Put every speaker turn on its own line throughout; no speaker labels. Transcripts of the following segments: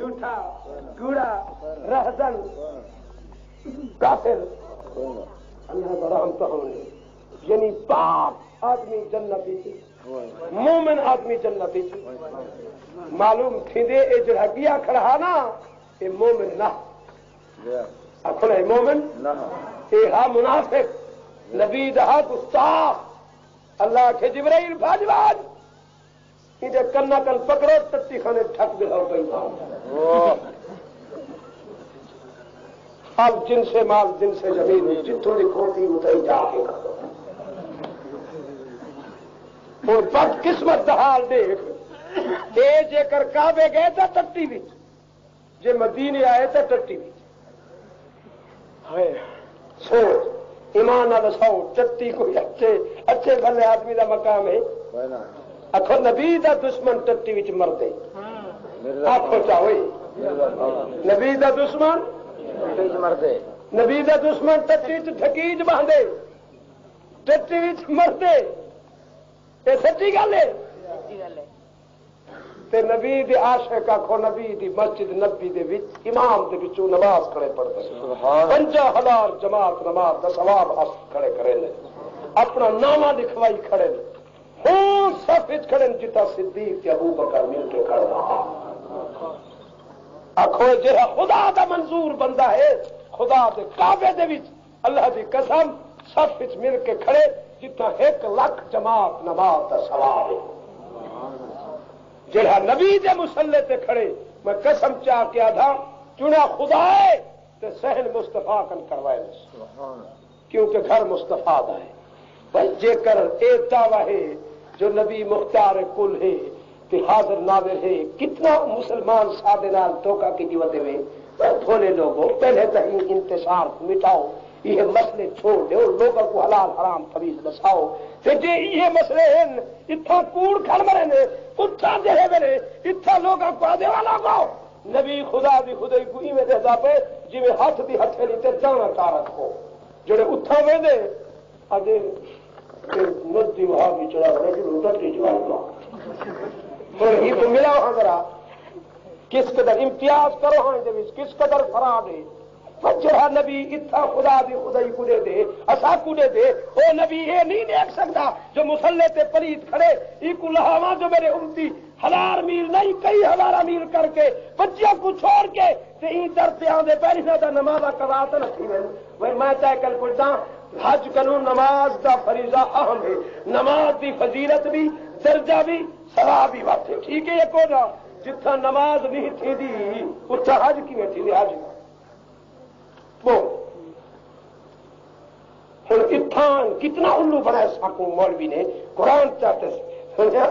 جھوٹا گوڑا رہزن کافر اللہ برام تو ہونے یعنی پاک آدمی جنتی تھی مومن آدمی جنتی تھی معلوم تھی دے اے جڑا گیا کھڑا نا اے مومن نہ اکھڑا اے مومن اے ہا منافق نبی دہا گستاخ اللہ کے جبرائیل بھاج بھاج ادھر کرنا کل پکڑو تتی خانے ٹھک دے ہو گئی اب جن سے مال جن سے زمین جتوں دی کھوتی اتائی جا کے اور بد قسمت دا حال دیکھ اے جے کر کعبے گئے تھا ٹٹی بھی جے مدینے آئے تھا ٹٹی بھی سوچ ایمان نہ سو ٹٹی کوئی اچھے بھلے آدمی دا مقام ہے آخو نبی دا دشمن ٹٹی وچ مردے آخو چاہوئی نبی دا دشمن مردے نبی دا دشمن ٹٹی چ ٹھکیج باندھے ٹٹی وچ مردے یہ سچی گل ہے تے نبی دے عاشق آخو نبی دی مسجد نبی دے وچ امام دے وچوں نماز کھڑے پڑھتے 50,000 جماعت نماز دا ثواب حاصل کھڑے کرے نے اپنا نامہ لکھوائی کھڑے نے ہوں سب کھڑے جتا صدیق تے ابو بکر مل کے کھڑا آخو جہاں خدا دا منظور بندہ ہے خدا دے کعبے دے وچ اللہ دی قسم سب مل کے کھڑے جتنا 1,00,000 جماعت نماز دا ثواب ہے جہاں نبی دے مصلے تے کھڑے میں قسم چاہ کے آدھا چنا خدا ہے تے سہن مصطفیٰ کن کروائے کیونکہ گھر مصطفیٰ دا ہے بھائی جے کر ایک دعویٰ ہے جو نبی مختار کل ہے تے حاضر ناظر ہے کتنا مسلمان سادے نال دھوکہ کی جیوتے ہوئے تھوڑے لوگوں پہلے تہین انتشار مٹاؤ یہ مسئلے چھوڑ دو لوگوں کو حلال حرام تمیز دساؤ تے جے یہ مسئلے ہیں اتھا کوڑ کھڑ مرے نے اتھا جہے میرے اتھا لوگوں کو آدھے والا گاؤ نبی خدا دی خدای کو ایویں دے پے جی میں ہاتھ دی ہتھیلی تے جانا تارک ہو جڑے اتھا وے دے اجے ندی وہاں بھی چڑھا رہے کہ ٹٹی چڑھا اور ہی تو ملا وہاں ذرا کس قدر امتیاز کرو ہاں دے کس قدر فراد ہے جہاں نبی اتھا خدا دی خدائی کو دے دے اسا کو دے دے او نبی یہ نہیں دیکھ سکتا جو مسلے تے پلیت کھڑے ای کو لہاواں جو میرے امتی 1000 میل نہیں کئی 1000 میل کر کے بچیاں کو چھوڑ کے تے ای در تے آندے پہلی دا نماز قضا تے نہ تھی میں چاہے کل پڑھدا حج کنو نماز دا فریضہ اہم ہے نماز دی فضیلت بھی درجہ بھی ثواب بھی بات ہے ٹھیک ہے یہ کو نا جتھا نماز نہیں تھی دی اتھا حج کیویں تھی دی حج وہ ہوں اتھان کتنا الو بنایا ساکوں مولوی نے قرآن چاہتے خدا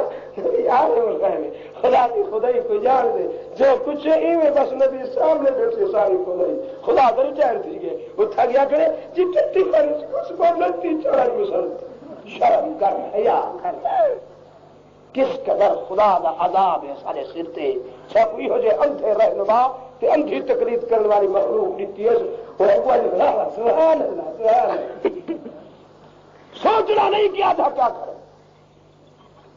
کی خدائی کو جان دے جو کچھ ایویں بس نبی سامنے بیٹھے ساری خدائی خدا در جان تھی گئے اتھا گیا کرے جی ٹٹی پر اس کو لگتی چڑھا مسل شرم کر حیا کر کس قدر خدا دا عذاب ہے سارے سر تے سب کوئی ہو جائے اندھے رہنما تے اندھی تقلید کرنے والی مخلوق دیتی ہے سبحان اللہ سبحان اللہ سوچنا نہیں کیا تھا کیا کرے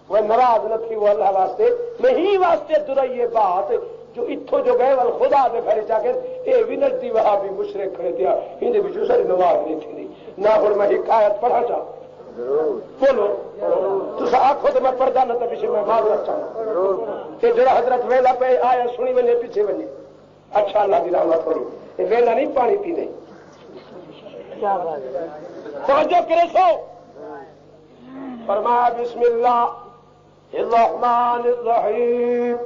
وہ ناراض نہ تھی وہ اللہ واسطے میں ہی واسطے درائیے بات جو اتھو جو گئے وال خدا دے گھر جا کے اے بھی نزدی وہاں بھی مشرک کھڑے دیا ہندے بھی جو ساری نماز نہیں تھی نہ اور میں حکایت پڑھا چاہ بولو تو آخو تو میں پردہ نہ پیچھے میں معذرت چاہوں کہ جڑا حضرت ویلا پہ آیا سنی بنے پیچھے بنے اچھا اللہ دی رحمت کرو یہ ویلا نہیں پانی پینے توجہ کرے سو فرمایا بسم اللہ الرحمن الرحیم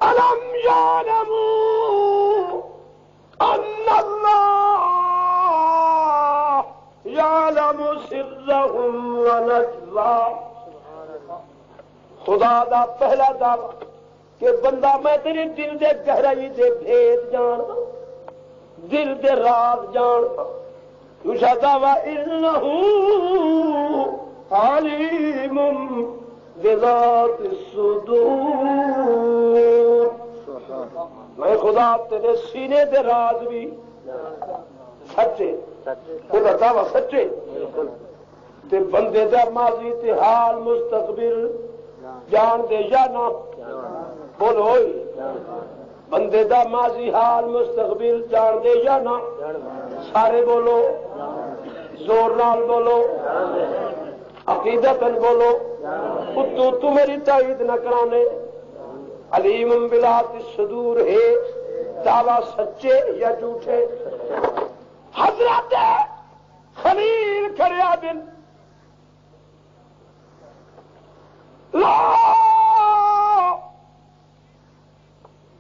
الم یعلموا ان اللہ یعلم سرهم ونجواهم خدا دا پہلا دعویٰ کہ بندہ میں تیرے دل دے گہرائی دے بھید جان دل دے راز جان دوسرا دعویٰ انہو علیم بذات الصدور میں خدا تیرے سینے دے راز بھی سچے خدا دعویٰ سچے تے بندے دا ماضی تے حال مستقبل جان دے یا نہ بولو بندے دا ماضی حال مستقبل جان دے یا نہ؟ سارے بولو، زور نال بولو، عقیدتاً بولو، تو میری تائید نہ کرانے۔ علیم بذات الصدور ہے دعویٰ سچے یا جھوٹے؟ حضرت خلیل کریا دن لا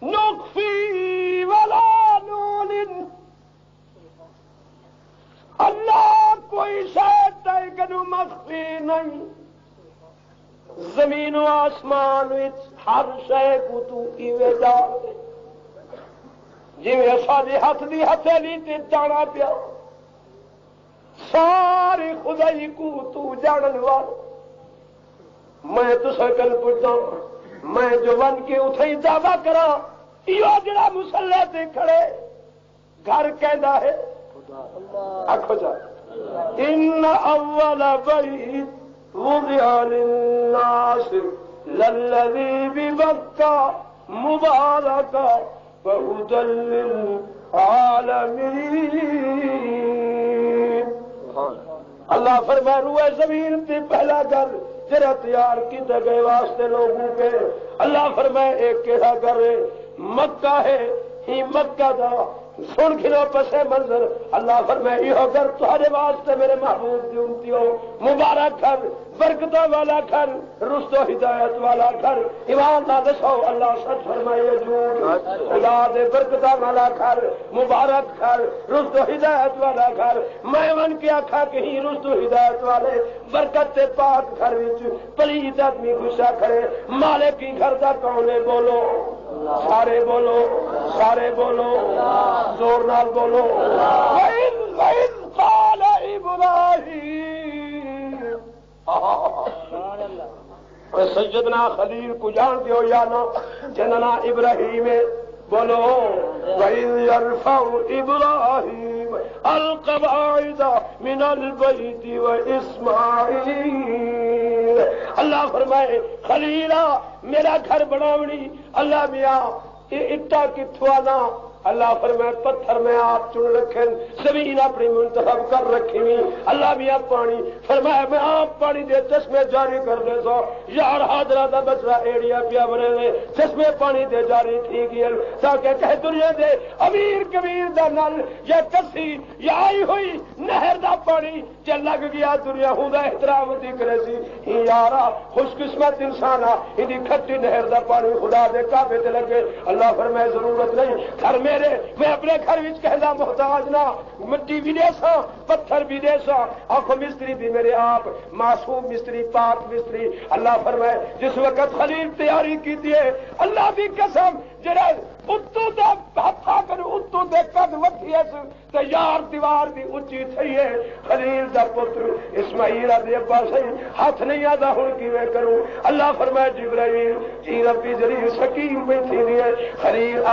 نخفی ولا نعلن، اللہ کوئی شاید تائکنو مخفی نہیں، زمین و آسمان وچ ہر شے کو تو ایویں جان دے جویں ساڈے ہاتھ دی ہتھیلی تے دانا پیا، ساری خدائی کو تو جانن والا۔ میں تساں کل پوچھدا میں جو ون کے اتھے دعویٰ کرا یہ جڑا مسلح تے کھڑے گھر کہندا ہے آکھو جا ان اول بیت وضع للناس للذی ببکہ مبارکہ وہدی للعالمین۔ اللہ فرمائے روئے زمین تے پہلا گھر جرا تیار کیتے گئے واسطے لوگوں کے، اللہ فرمائے ایک کیڑا گھر ہے مکہ ہے، ہی مکہ دا سن کھلو پسے منظر، اللہ فرمائے یہ گھر تمہارے واسطے میرے محبوب دی امتیوں مبارک گھر، برکتوں والا گھر، رشد و ہدایت والا گھر۔ ایمان نہ دسو اللہ سچ فرمائے جھوٹ، خدا دے برکتوں والا گھر، مبارک گھر، رشد و ہدایت والا گھر۔ میں من کے آکھا کہ ہی رشد و ہدایت والے برکت تے پاک گھر وچ پلید آدمی گھسا کھڑے، مالک کی گھر دا کون ہے؟ بولو سارے بولو، سارے بولو، زور نال بولو۔ وَإِذْ قَالَ إِبْرَاهِيمُ، سیدنا خلیل کو جان دیو یا نہ؟ جننا ابراہیم بولو وَإِذْ يَرْفَعُ إِبْرَاهِيمُ الْقَوَاعِدَ مِنَ الْبَيْتِ وَإِسْمَاعِيلَ۔ اللہ فرمائے خلیلہ میرا گھر بناونی، اللہ میاں یہ اٹا کتھوں آنا؟ اللہ فرمائے پتھر میں آپ چن رکھیں، زمین اپنی منتخب کر رکھی ہوئی، اللہ میاں پانی فرمایا میں آپ پانی دے چشمے جاری کر دے سو، یار حاضرہ دا بچڑا ایڑیا پیا بنے لے چشمے پانی دے جاری تھی گئے تاکہ کہ دنیا دے امیر کبیر دا نل یا کسی یا آئی ہوئی نہر دا پانی چل لگ گیا دنیا ہوں دا احترام دی کرے سی، ہی یارا خوش قسمت انسانا ہی کھٹی نہر دا پانی خدا دے کعبے تے لگے۔ اللہ فرمائے ضرورت نہیں گھر میں اپنے گھر وچ کہنا محتاج نہ، مٹی بھی دے سا پتھر بھی دے سا، آنکھوں مستری بھی میرے آپ معصوم مستری پاک مستری۔ اللہ فرمائے جس وقت خلیل تیاری کی دیے اللہ بھی قسم جڑا اتو دے ہتھا کر اتو دے قد وٹھی اس تے یار دیوار دی اونچی تھی ہے، خلیل دا پتر اسماعیل دے ابا سہی ہاتھ نہیں آدا ہن کیویں کروں؟ اللہ فرمائے جبرائیل جی ربی جلیل سکیم بیٹھی دی ہے، خلیل آ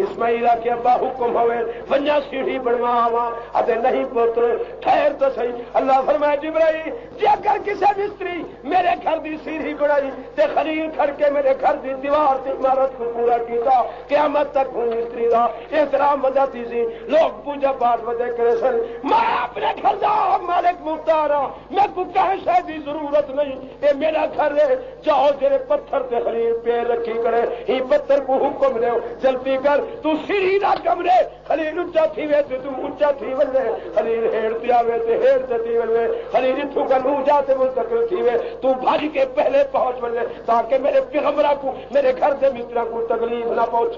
اسماعیل کے ابا حکم ہوئے ونجا سیڑھی بنواواں اتے نہیں پتر ٹھہر تو صحیح۔ اللہ فرمائے جبرائیل جے اگر کسے مستری میرے گھر دی سیڑھی بنائی تے خلیل کھڑ کے میرے گھر دی دیوار تے عمارت کو پورا کیتا، قیامت تک ہوں مستری دا احترام وجاتی سی، لوگ پوجا پاٹ وجہ کرے سن۔ میں اپنے گھر دا مالک مختار ہاں، میں کو کہیں شاید دی ضرورت نہیں، اے میرا گھر ہے، جاؤ جڑے پتھر تے خلیل پیر رکھی کرے ہی پتھر کو حکم دیو جلدی کر تو سیڑھی دا کمرے خلیل اونچا تھی وے تے تو اونچا تھی ولے، خلیل ہیڑ تے آوے تے ہیڑ تے تھی ولے، خلیل اتھوں کا نو جاتے منتقل تھی وے تو بھاج کے پہلے پہنچ ولے تاکہ میرے پیغمبرہ کو میرے گھر دے مسترا کو تکلیف نہ پہنچ۔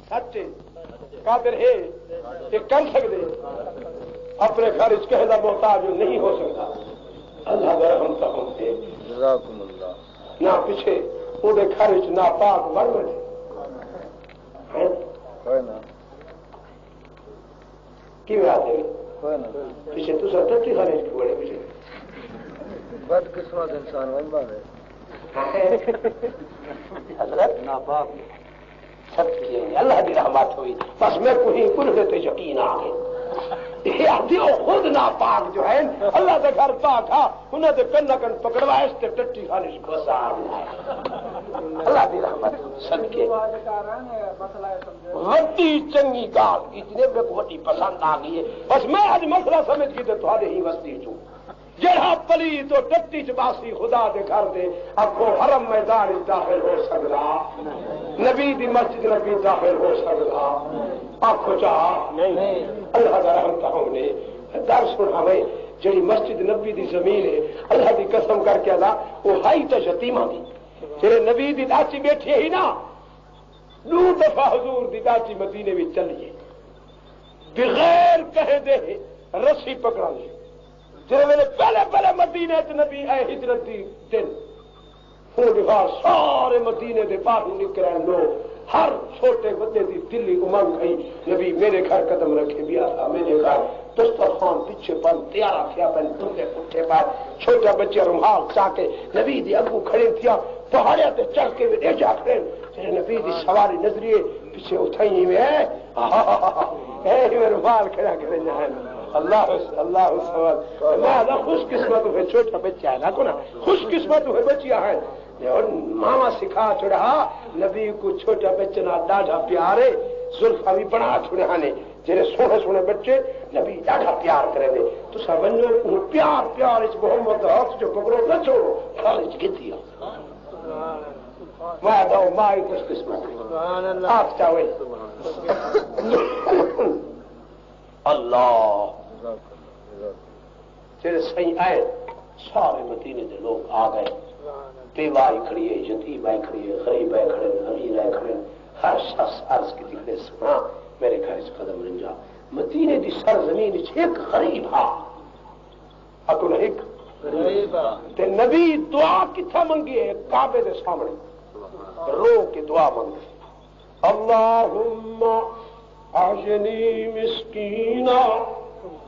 سچے قادر ہے کہ کر سکتے اپنے گھر اس کہنا محتاج نہیں ہو سکتا۔ اللہ برحم کا ہم سے جزاکم اللہ نہ پیچھے وہ گھر نہ پاک بن بنے کی آتے پیچھے تو سر تک گھر بڑے پیچھے بد قسمت انسان بن بنے حضرت ناپاک سب اللہ کی رحمت ہوئی بس میں کوئی کل سے یقین آ گئے خود ناپاک جو ہے اللہ کے گھر پاک ہا انہیں تو کن کن پکڑوائے اس تے ٹٹی خالی گسار اللہ دی رحمت صدقے وڈی چنگی گال اتنے میں کو وڈی پسند آ گئی ہے بس میں آج مسئلہ سمجھ گئی تو تھوڑے ہی وسطی چوں جڑا پلی تو ٹٹی چ باسی خدا دے گھر دے اکھو حرم میدان داخل ہو سکدا نبی دی مسجد نبی داخل ہو سکدا آنکھو چاہ نہیں اللہ کا رحم ہونے در سناوے جڑی مسجد نبی دی زمین ہے اللہ دی قسم کر کے اللہ وہ ہائی تو یتیماں دی جڑے نبی دی داچی بیٹھی ہی نا دو دفعہ حضور دی داچی مدینے میں چلیے بغیر کہے دے رسی پکڑا لے جڑے ویلے پہلے پہلے مدینے تے نبی اے ہجرت دی دن ہوں سارے مدینے دے باہر نکلے لوگ ہر چھوٹے بندے دی دلی امنگ گئی نبی میرے گھر قدم رکھے بھی آتا میرے گھر دسترخوان پیچھے پن تیارا کیا پن ٹھنڈے پٹھے پائے چھوٹا بچے رومال چاہ کے نبی دی اگو کھڑے تھیا پہاڑیاں تے چڑھ کے دے جا کھڑے تیرے نبی دی سواری نظریے پیچھے اٹھائی میں ہے میں رومال کھڑا کرے جائیں اللہ سوال میں خوش قسمت ہوئے چھوٹا بچہ ہے نا کو نا خوش قسمت ہوئے بچیاں ہیں اور ماما سکھا چھوڑا نبی کو چھوٹا بچہ نہ ڈاڈا پیارے زلفا بھی بنا چھوڑا نے جڑے سونے سونے بچے نبی ڈاڈا پیار کرے دے تو سب پیار پیار اس محمد ہاتھ جو پکڑو نہ چھوڑو خالج گتی میں دو مائی خوش قسمت آپ چاہے اللہ جڑے صحیح آئے سارے مدینے دے لوگ آ گئے بیوائی کھڑی ہے یتیم آئے کھڑی ہے غریب آئے کھڑے امیر آئے کھڑے ہر شخص عرض کی دکھنے سنا میرے گھر سے قدم رن جا مدینے دی سرزمین ایک غریب ہا اکل ایک تے نبی دعا کتھا منگی ہے کعبے دے سامنے رو کے دعا منگی اللہم احیینی مسکینا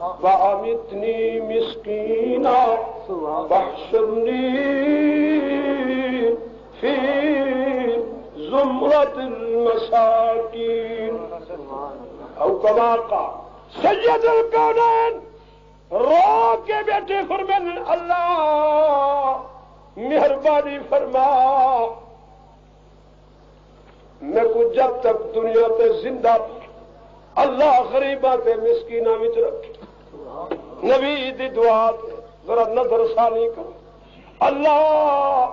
وَأَمِتْنِي مِسْكِينًا وَاحْشُرْنِي فِي زُمْرَةِ الْمَسَاكِينِ او کما قال سید الکونین رو کے بیٹے فرمائیں اللہ مہربانی فرما میں کو جب تک دنیا پہ زندہ اللہ غریباں تے مسکیناں وچ رکھ نبی دی دعا ذرا نظر ثانی کر اللہ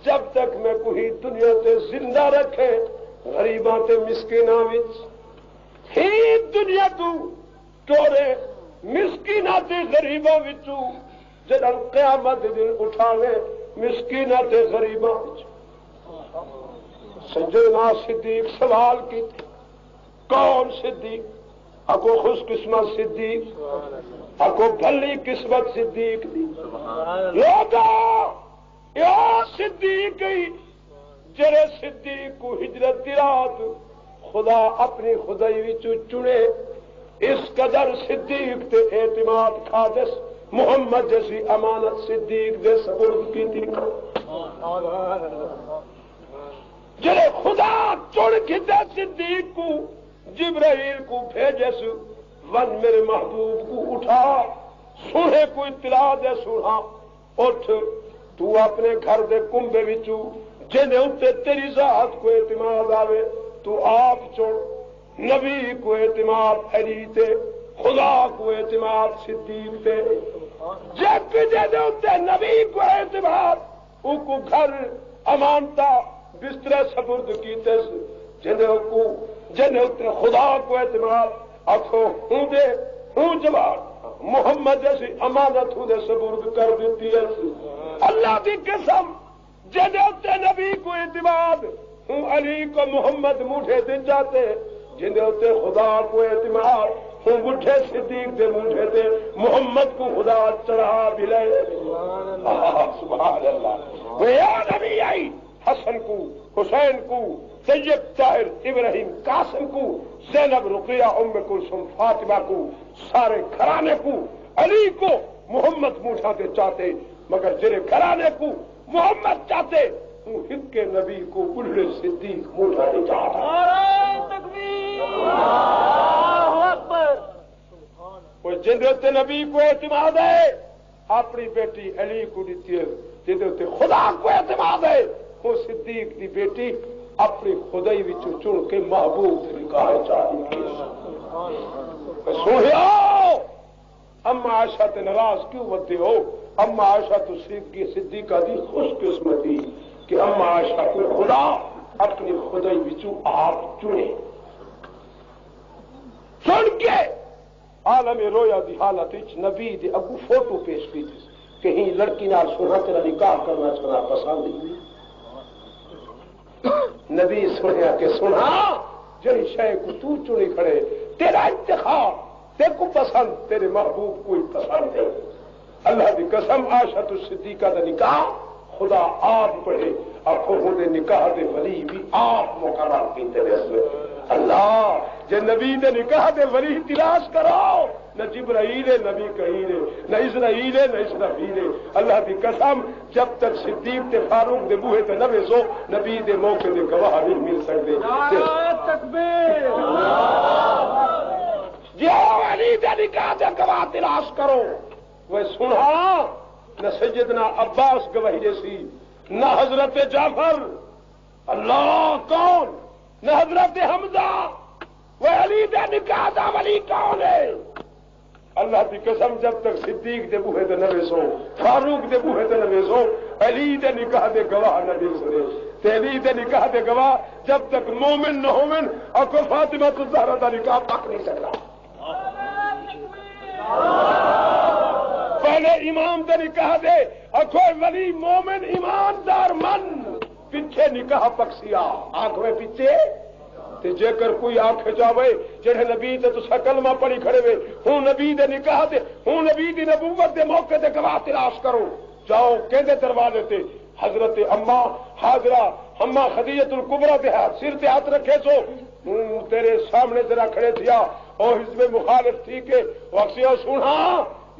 جب تک میں کوئی دنیا تے زندہ رکھے غریباں تے مسکیناں وچ ہی دنیا تو ٹورے مسکیناں تے غریباں وچوں جدوں قیامت دن اٹھاوے مسکیناں تے غریباں وچ سیدنا صدیق سوال کیتے کون صدیق اکو خوش قسمت صدیق اکو بھلی قسمت صدیق دی لوگا یا صدیق جرے صدیق کو ہجرت دی رات خدا اپنی خدائی وچوں چنے اس قدر صدیق تے اعتماد کھادس محمد جیسی امانت صدیق دے سپرد کی تھی جرے خدا چن کے دے صدیق کو جبرائیل کو بھیجے سو ون میرے محبوب کو اٹھا سونے کو اطلاع دے سونا اٹھ تو اپنے گھر دے کنبے وچوں جنہیں اتے تیری ذات کو اعتماد آوے تو آپ چڑ نبی کو اعتماد علی تے خدا کو اعتماد صدیق تے جب جنہیں اتے نبی کو اعتماد ان کو گھر امانتا بستر سپرد کیتے جنہیں اتنے خدا کو اعتماد آخو ہوں دے ہوں جواب محمد جیسی امانت ہوں دے سپرد کر دیتی ہے اللہ کی قسم جنہیں اتنے نبی کو اعتماد ہوں علی کو محمد موٹھے دن جاتے جنہیں اتنے خدا کو اعتماد ہوں بڈھے صدیق دے موٹھے دے محمد کو خدا چڑھا بھی لے سبحان اللہ یا نبی آئی حسن کو حسین کو سید طاہر ابراہیم قاسم کو زینب رقیہ ام کلثوم فاطمہ کو سارے گھرانے کو علی کو محمد موٹھاتے چاہتے مگر جرے گھرانے کو محمد چاہتے وہ ہند کے نبی کو بڑھے صدیق موٹھاتے چاہتا نعرہ تکبیر اللہ اکبر وہ جن نبی کو اعتماد ہے اپنی بیٹی علی کو دیتی ہے، جن خدا کو اعتماد ہے وہ صدیق دی بیٹی اپنی خدائی وچوں چن کے محبوب نکاح چاہیے. سنو اما عائشہ تے ناراض کیوں ہوتے ہو؟ اما عائشہ تو صدیقہ دی خوش قسمتی کہ اما عائشہ کو خدا اپنی خدائی وچوں آپ چنے. سن کے عالم رویا دی حالت نبی دی اگو فوٹو پیش کی تھی کہ ہی لڑکی نال سونا تیرا نکاح کرنا چاہنا پسند نہیں. نبی سنیا کہ سنا جی شے کو تو چنی کھڑے تیرا انتخاب تیرے کو پسند تیرے محبوب کوئی پسند ہے. اللہ دی قسم عائشہ صدیقہ دا نکاح خدا آپ پڑھے اور نکاح دے ولی بھی آپ مقرر کیتے رہے. اللہ جے نبی دے نکاح دے ولی تلاش کرو نہ جبرائیل ہے نبی کہیں نہ اسرائیل ہے نہ اسرافیل ہے. اللہ دی قسم جب تک صدیق تے فاروق دے بوہے تے نہ ویسو نبی دے موقع دے گواہ نہیں مل سکتے. تکبیر جی علی دے نکاح دے گواہ تلاش کرو. وہ سنا نہ سیدنا عباس گواہی جیسی نہ حضرت جعفر اللہ کون نہ حضرت حمزہ وہ علی دے نکاح دا ولی کون ہے؟ اللہ کی قسم جب تک صدیق دے بوہے تے نہ ویسو فاروق دے بوہے تے نہ ویسو علی دے نکاح دے گواہ نہ دے سنے. تے علی دے نکاح دے گواہ جب تک مومن نہ ہومن اکو فاطمہ الزہرا دا نکاح پک نہیں سکتا. پہلے امام دے نکاح دے اکو ولی مومن ایماندار من پیچھے نکاح پکسیا آنکھ میں پیچھے. جے کر کوئی آنکھ جاوے جڑے نبی تے تسا کلمہ پڑھی کھڑے وے ہوں نبی دے نکاح دے ہوں نبی دی نبوت دے موقع تے گواہ تلاش کرو. جاؤ کہندے دروازے تے حضرت اما حاضرہ اما خدیجۃ الکبریٰ دے سر تے ہاتھ رکھے سو تیرے سامنے ذرا کھڑے تھیا اور حزب مخالف تھی کہ وقت سنا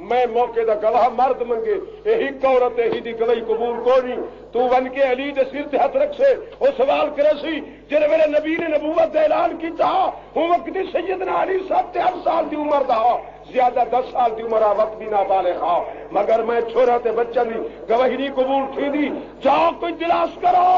میں موقع دا گواہ مرد منگے یہی عورت یہی دی گواہی قبول کو نہیں. تو ون کے علی دے سر تے ہاتھ رکھ سے وہ سوال کرے سی جڑے میرے نبی نے نبوت دا اعلان کیتا ہوں وقت دی سیدنا علی 7 سال دی عمر دا زیادہ 10 سال دی عمر وقت بھی نابالغ ہا مگر میں چھوڑا تے بچہ دی گواہی نہیں قبول تھی دی. جاؤ کوئی تلاش کرو.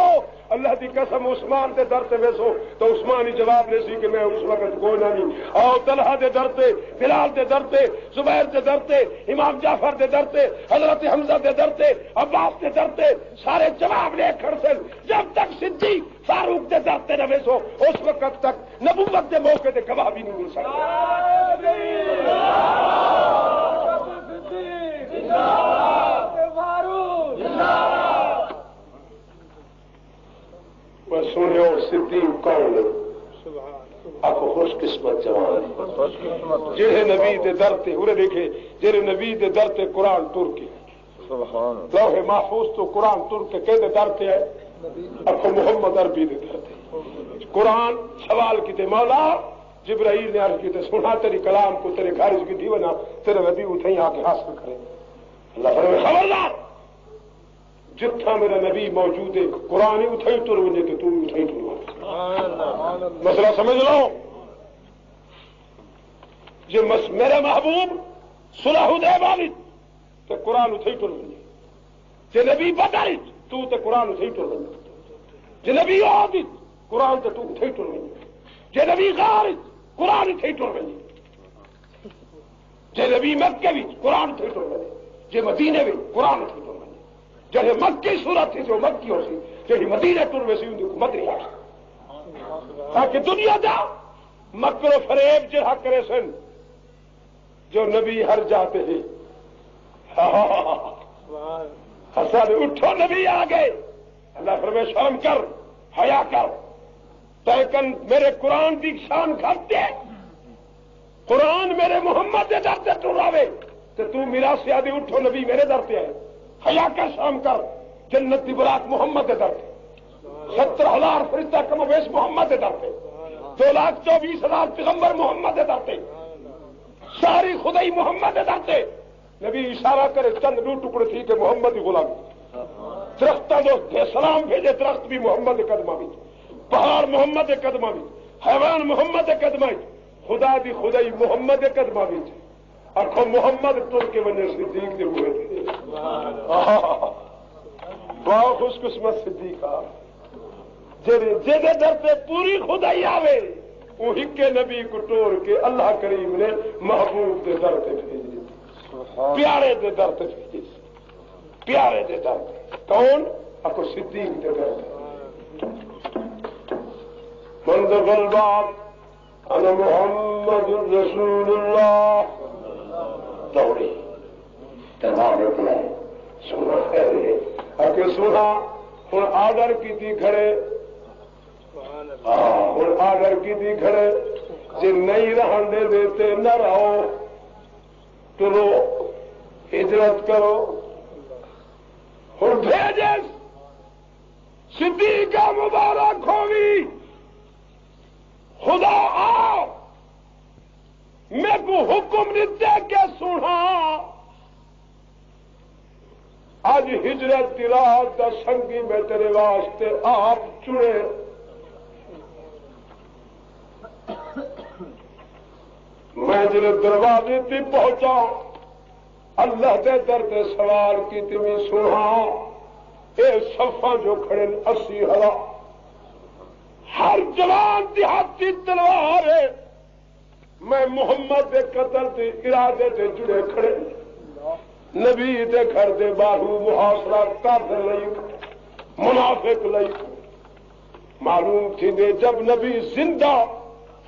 اللہ دی قسم عثمان دے در تے ویسو تو عثمان ہی جواب لے سی کہ میں اس وقت کوئی نہ نہیں. اور طلحہ دے در تے بلال دے در تے زبیر دے در تے امام جعفر دے در تے حضرت حمزہ دے در تے عباس دے در تے سارے جواب لے کھڑ سے جب تک صدیق فاروق دے در تے نہ ویسو اس وقت تک نبوت دے موقع دے گواہ بھی نہیں مل سکتا. میں سنے اور صدیق کون ہے آپ خوش قسمت جوان جہے نبی دے در تے انہیں دیکھے جہے نبی دے در تے قرآن تر کے لوح محفوظ تو قرآن تر کے کہتے در تے ہے آپ محمد عربی دے در تے قرآن سوال کیتے مولا جبرائیل نے عرض کیتے سنا تیری کلام کو تیرے خارج کی تھی ونا تیرے نبی اتھائی آ کے حاصل کرے. اللہ فرمائے خبردار جتھا میرا نبی موجود ہے قرآن ہی اتھائی تر ونے تو تم اتھائی تر ونے. مسئلہ سمجھ لو جی میرے محبوب صلح حدیبیہ تو قرآن اتھائی تر ونے جی نبی بدر تو تے قرآن اتھائی تر ونے جی نبی عہد قرآن تے تو اتھائی تر ونے جی نبی غار قرآن اتھائی تر ونے جی نبی مکے بھی قرآن اتھائی تر ونے جی مدینے بھی قرآن اتھائی تر ونے جہے مکی صورت تھی جو مکی ہو سی جہی مدینہ ٹر ویسی ان کو مدنی آ تاکہ دنیا دا مکر و فریب جہاں کرے سن جو نبی ہر جاتے ہیں حسن اٹھو نبی آ گئے. اللہ فرمائے شرم کر حیا کر لیکن میرے قرآن کی شان کرتے قرآن میرے محمد دے در تے ٹراوے تو میرا سیادی اٹھو نبی میرے در تے ہے حیا کر شام کر جنت دی براق محمد دے در تے 70,000 فرشتہ کم و بیش محمد دے در تے 2,24,000 پیغمبر محمد دے در تے ساری خدائی محمد دے در تے. نبی اشارہ کرے چند 2 ٹکڑے تھی کہ محمد ہی غلامی درختہ جو سلام بھیجے درخت بھی محمد قدمہ بھی پہاڑ محمد قدمہ بھی حیوان محمد قدمہ خدا دی خدائی محمد قدمہ بھی آخو محمد تر کے بنے صدیق دے ہوئے تھے بہت خوش قسمت صدیقہ جے در پہ پوری خدائی آوے وہی کے نبی کو ٹور کے اللہ کریم نے محبوب دے در پہ بھیجی پیارے دے در پہ بھیجی پیارے دے در پہ کون اکو صدیق دے در پہ منذ الباب انا محمد رسول اللہ دوڑی تمام اپنے سنا ہے اکو سنا ہوں آڈر کی تھی کھڑے ہوں آڈر کی تھی کھڑے جی نہیں رہن دے دیتے نہ رہو چلو ہجرت کرو ہوں بھیجے صدیق کا مبارک ہوگی خدا آؤ میں کو حکم دیتے کہ سنا آج ہجرت کی رات دا سنگی میں تیرے واسطے آپ چنے میں جلے دروازے تی پہنچا اللہ دے در تے سوال کی تمی سنا اے صفا جو کھڑے 80,000 ہر جوان دیہاتی تلوار ہے میں محمد دے قتل دے ارادے تے جڑے کھڑے نبی دے گھر دے باہو محاصرہ کافر لئی منافق لئی معلوم تھی دے جب نبی زندہ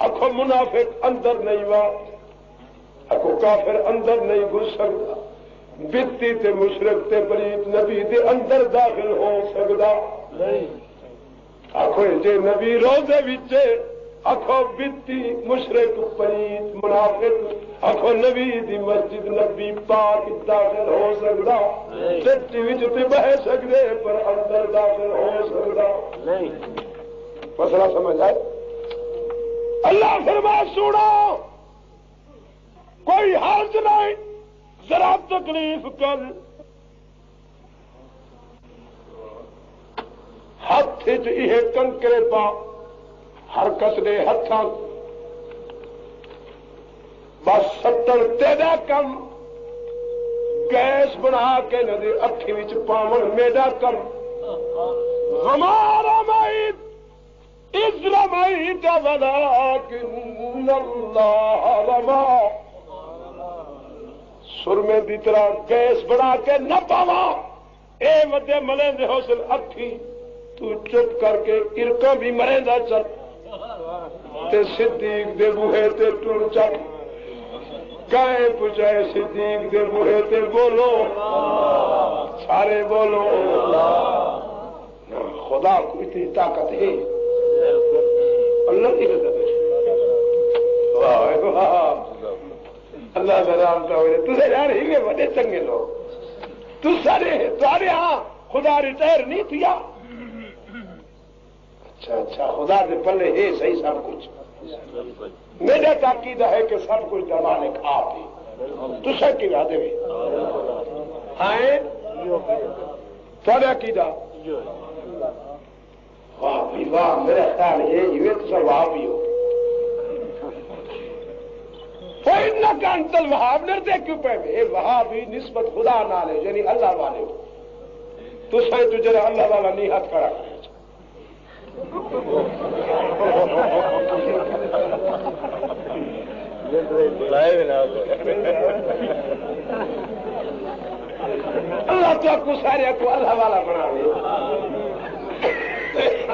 اکھو منافق اندر نہیں وا اکھو کافر اندر نہیں گھس سکتا بتی تے مشرک تے پلیت نبی دے اندر داخل ہو سکتا اکھو جے نبی روزے وچے اکھو بتی مشرک پلیت منافق اکھو نبی دی مسجد نبی پاک داخل ہو سکتا چٹی وچ تے بہ سکتے پر اندر داخل ہو سکتا مسئلہ سمجھ آئے اللہ فرما سونا کوئی حرج نہیں ذرا تکلیف کر ہاتھ یہ کنکرے پا حرکت دے ہاتھاں بس سٹن تیرا کم گیس بنا کے ندی اکھی وچ پاون میرا کم ہمارا مائد اس رمائیت ولکن اللہ رما سرمے دی طرح گیس بنا کے نہ پاوا اے ودے ملے دے حوصل اکھی تو چپ کر کے ارکا بھی مرے دا چل تے صدیق دے بوہے تے ٹر چل کائیں پوچھائے صدیق دے بوہے تے بولو سارے بولو خدا کو اتنی طاقت ہے اللہ کی رضا اللہ درامتا ہوئے تجھے یار ہی میں بڑے چنگے لوگ تو سارے ہاں خدا ریٹائر نہیں کیا اچھا خدا دے پلے ہے صحیح سب کچھ میرا تاکید ہے کہ سب کچھ مالک آپ ہی تو سب کی وعدے میں آئے تھوڑا عقیدہ واہ بھی واہ میرا خیال ہے یہ تو سب واہ بھی ہو انتل وہاب ڈرتے کیوں پہ وہاں بھی نسبت خدا نہ لے یعنی اللہ والے ہو تو سائیں تجھے اللہ والا نہیں ہاتھ کھڑا کرے اللہ تو آپ کو سارے کو اللہ والا بنا دے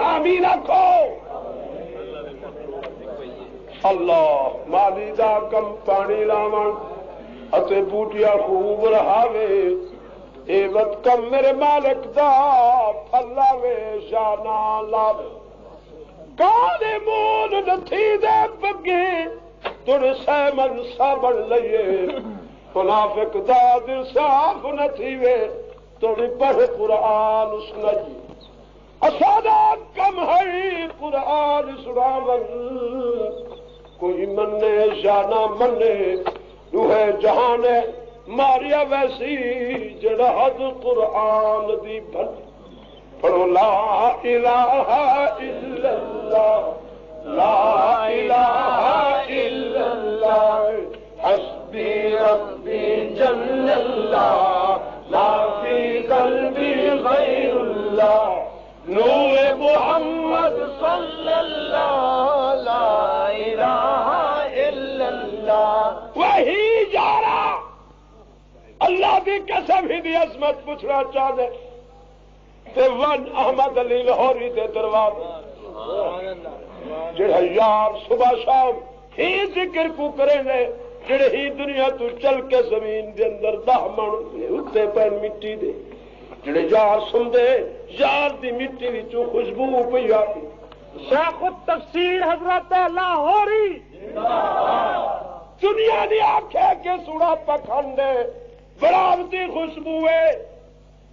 آمین رکھو اللہ مالی دا کم پانی لاون اتے بوٹیا خوب رہاوے اے وقت کم میرے مالک دا پھلا وے شانا لاوے کالے مون نتھی دے بگے تڑ سیمن سابن لئیے منافق دا دل صاف نتھی وے تڑ پڑھ قرآن سنائی اسادا کم ہے قرآن سناون کوئی منے یا نہ منے روح جہان ماریا ویسی جڑا حد قرآن دی بھل پڑھو لا الہ الا اللہ لا الہ الا اللہ حسبی رب جل اللہ لا فی قلبی غیر اللہ نور محمد صلی اللہ لا الہ الا اللہ وہی یارا اللہ دی قسم ہی دی عظمت پوچھنا چاہتے تے ون احمد علی لاہوری دے دروازے جڑا یار صبح شام ہی ذکر کو کرے گے جڑے ہی دنیا تو چل کے زمین دے اندر 10 من اتے پین مٹی دے جڑے یار سندے یار دی مٹی وچوں خوشبو پئی آتی شیخ التفسیر حضرت لاہوری دنیا دی آنکھیں کے سوڑا پکھاندے بڑاوتی خوشبو ہے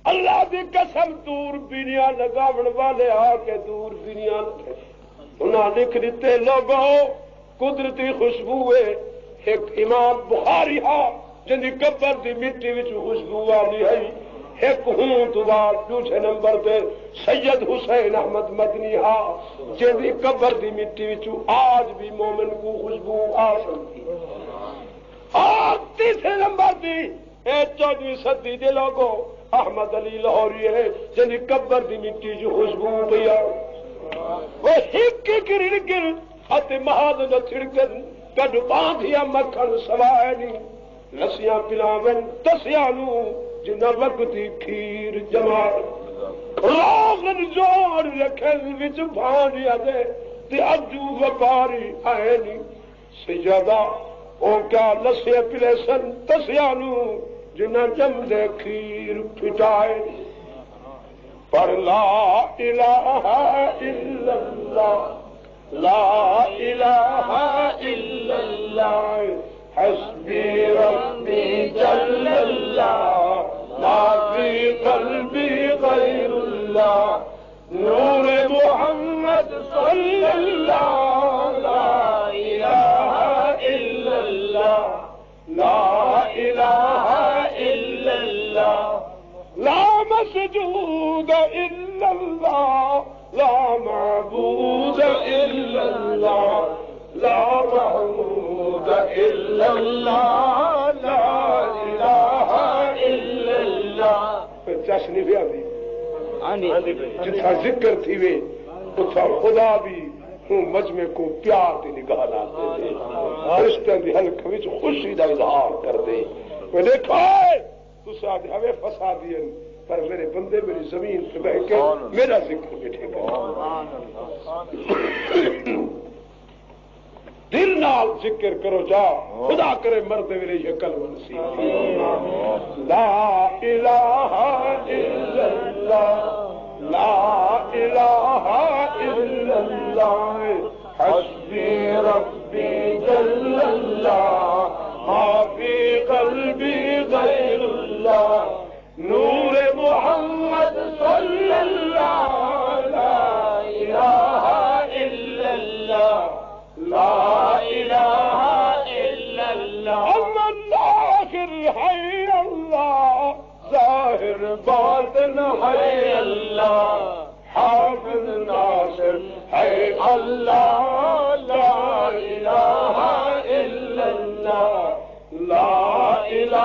اللہ دی قسم دور بینیاں لگاون والے آ کے دور بینیاں انہاں لکھ دیتے لوگوں قدرتی خوشبو ہے ایک امام بخاری ہاں جن دی قبر دی مٹی وچ خوشبو والی ہے ایک ہوں تو بعد دوسرے نمبر پہ سید حسین احمد مدنی ہاں جن دی قبر دی مٹی وچ آج بھی مومن کو خوشبو آ سکتی اور تیسرے نمبر دی 14ویں صدی دے لوگوں احمد علی لاہوری ہے جن دی قبر دی مٹی جو خوشبو پئی آ وہ ہک گر گر اتے مہاد نہ چھڑکن کڈ باندھیا مکھن سوائے نہیں لسیاں پلاون تسیاں نو جنہ وقتی کھیر جما راغن جوڑ رکھن وچ بھانڈیا دے تے اجو وقاری آئے نہیں سجدہ او کیا لسیاں پلے سن تسیاں نو جنہ جم دے کھیر پھٹائے پر لا الہ الا اللہ لا الہ الا اللہ حسبی ربی جل اللہ لا فی قلبی غیر اللہ نور محمد صلی اللہ لا الہ الا اللہ لا الہ الا اللہ لا مسجود الا اللہ لا معبود الا اللہ لا معبود الا اللہ لا الہ الا اللہ جشن بھی آدھی جتھا ذکر تھی وے اتھا خدا بھی مجمع کو پیار دی نگاہ لاتے دے رشتہ دی حلق وچ خوشی دا اظہار کر دے وہ دیکھو تسا دے ہوے فسادین پر میرے بندے میری زمین پہ بیٹھ کے میرا ذکر بیٹھے گا دل نال ذکر کرو جا خدا کرے مرد میرے یہ کلمہ نصیب لا الہ الا اللہ لا الہ الا اللہ حسبی ربی جل اللہ ما فی قلبی غیر اللہ نور محمد صلی اللہ لا الہ الا اللہ لا الہ الا اللہ آخر ہے اللہ ظاہر باطن ہے اللہ حافظ ناصر ہے اللہ لا الہ الا اللہ لا الہ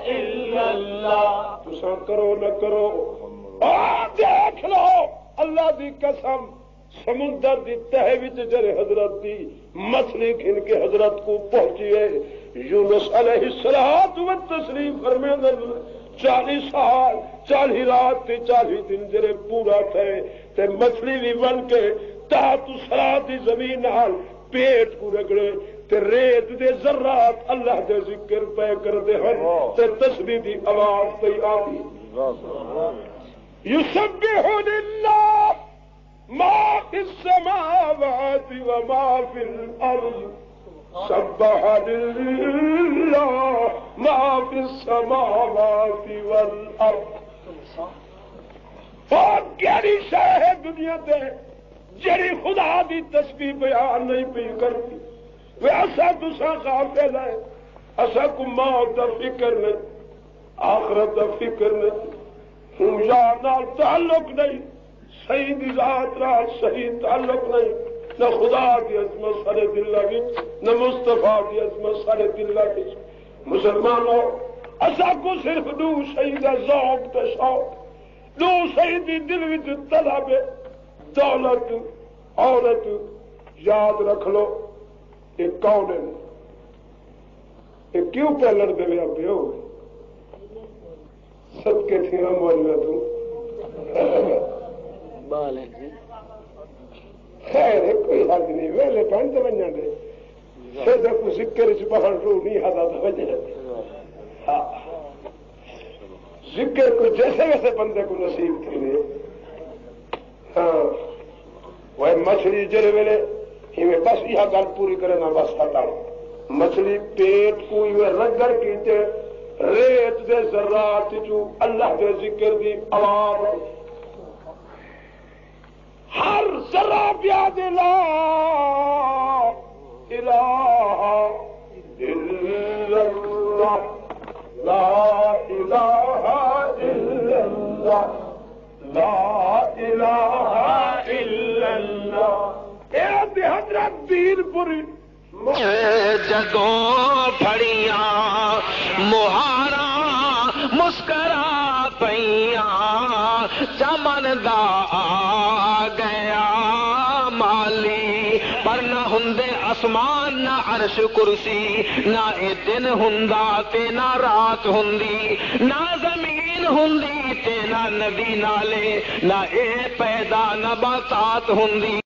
الا اللہ تسا کرو نہ کرو دیکھ لو اللہ دی قسم سمندر دی تہ وچ جڑے حضرت دی مچھلی کھن کے حضرت کو پہنچی ہے یونس علیہ السلام تشریف فرمے 40 سال 40 رات تے 40 دن جڑے پورا تھے تے مچھلی بھی بن کے تحت سرات دی زمین نال پیٹ کو رگڑے تے ریت دے ذرات اللہ دے ذکر پہ کردے ہیں تے تسبیح دی آواز پہ آتی یسبح للہ ما فی السماوات وما فی الارض سبح للہ ما فی السماوات والارض اور کیڑی شے ہے دنیا تے جڑی خدا دی تسبیح بیان نہیں پی کرتی وہ ایسا دوسرا غافل ہے ایسا کو موت دا فکر نہیں آخرت دا فکر نہیں ہم یار نال تعلق نہیں صحیح دی ذات نال صحیح تعلق نہیں نہ خدا دی عظمت سارے دل وچ نہ مصطفیٰ دی عظمت سارے دل وچ مسلمانوں اسا کو صرف دو شہید ذوق تے شوق، دو شہید دل وچ طلب دولت عورت، یاد رکھ لو یہ کون ہے، یہ کیوں پہ لڑتے ہوئے اب ہو سب کے تھی موجود تو خیر کوئی حد نہیں ویلے پہنتے بن جاتے پھر کو ذکر چ پہن رو نہیں ہدا تو بج جاتے. ہاں ذکر کو جیسے ویسے بندے کو نصیب تھی نے. ہاں وہ مچھلی جڑے ویلے ہمیں بس یہ گل پوری کرے نا بس ہٹا مچھلی پیٹ کو رگڑ کیتے ریت دے ذرات چو اللہ دے ذکر دی آواز ہر ذرہ بیاد لا الہ الا اللہ لا الہ الا اللہ لا الہ الا اللہ. اے حضرت پیر پوری
جدوں پھڑیاں مہارا مسکرا پئیاں چمن دا آ گیا مالی پر نہ ہندے آسمان نہ عرش کرسی نہ اے دن ہندا تے نہ رات ہندی نہ زمین ہندی تے نہ ندی نالے نہ اے پیدا نباتات ہندی